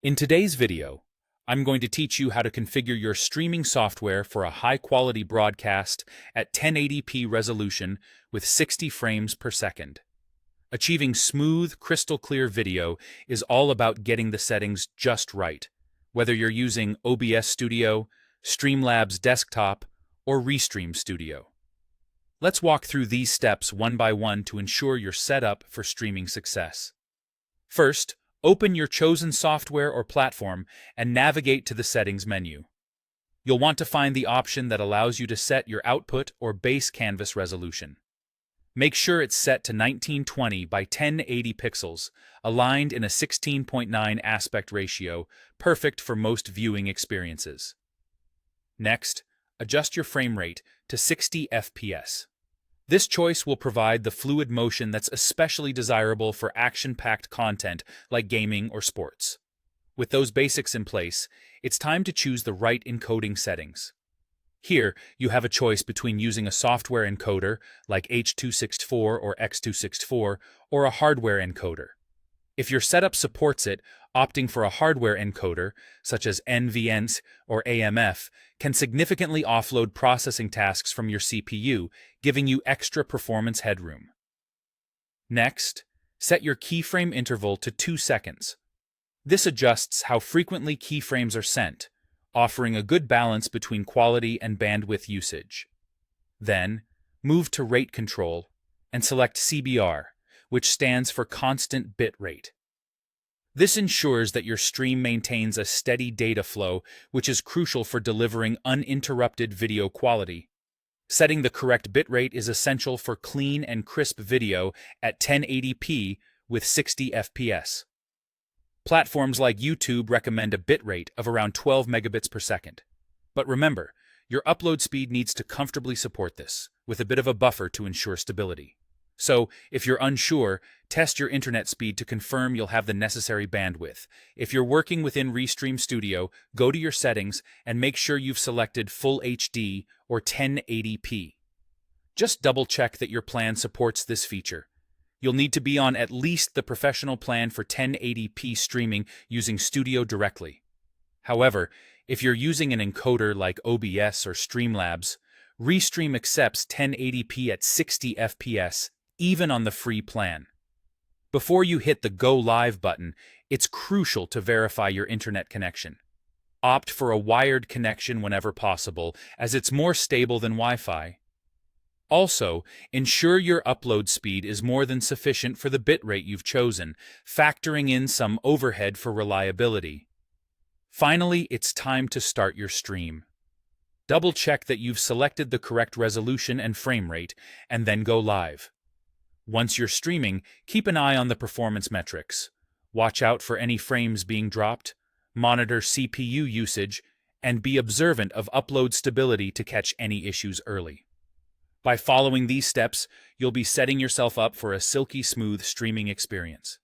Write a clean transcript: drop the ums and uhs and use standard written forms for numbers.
In today's video, I'm going to teach you how to configure your streaming software for a high-quality broadcast at 1080p resolution with 60 frames per second. Achieving smooth, crystal-clear video is all about getting the settings just right, whether you're using OBS Studio, Streamlabs Desktop, or Restream Studio. Let's walk through these steps one by one to ensure you're set up for streaming success. First, open your chosen software or platform and navigate to the Settings menu. You'll want to find the option that allows you to set your output or base canvas resolution. Make sure it's set to 1920 by 1080 pixels, aligned in a 16:9 aspect ratio, perfect for most viewing experiences. Next, adjust your frame rate to 60 FPS. This choice will provide the fluid motion that's especially desirable for action-packed content like gaming or sports. With those basics in place, it's time to choose the right encoding settings. Here, you have a choice between using a software encoder like H.264 or X.264 or a hardware encoder. If your setup supports it, opting for a hardware encoder, such as NVENC or AMF, can significantly offload processing tasks from your CPU, giving you extra performance headroom. Next, set your keyframe interval to 2 seconds. This adjusts how frequently keyframes are sent, offering a good balance between quality and bandwidth usage. Then, move to Rate Control and select CBR, which stands for Constant Bit Rate. This ensures that your stream maintains a steady data flow, which is crucial for delivering uninterrupted video quality. Setting the correct bitrate is essential for clean and crisp video at 1080p with 60 FPS. Platforms like YouTube recommend a bitrate of around 12 megabits per second. But remember, your upload speed needs to comfortably support this, with a bit of a buffer to ensure stability. So, if you're unsure, test your internet speed to confirm you'll have the necessary bandwidth. If you're working within Restream Studio, go to your settings and make sure you've selected Full HD or 1080p. Just double-check that your plan supports this feature. You'll need to be on at least the professional plan for 1080p streaming using Studio directly. However, if you're using an encoder like OBS or Streamlabs, Restream accepts 1080p at 60 FPS, even on the free plan. Before you hit the Go Live button, it's crucial to verify your internet connection. Opt for a wired connection whenever possible, as it's more stable than Wi-Fi. Also, ensure your upload speed is more than sufficient for the bitrate you've chosen, factoring in some overhead for reliability. Finally, it's time to start your stream. Double-check that you've selected the correct resolution and frame rate, and then go live. Once you're streaming, keep an eye on the performance metrics. Watch out for any frames being dropped, monitor CPU usage, and be observant of upload stability to catch any issues early. By following these steps, you'll be setting yourself up for a silky smooth streaming experience.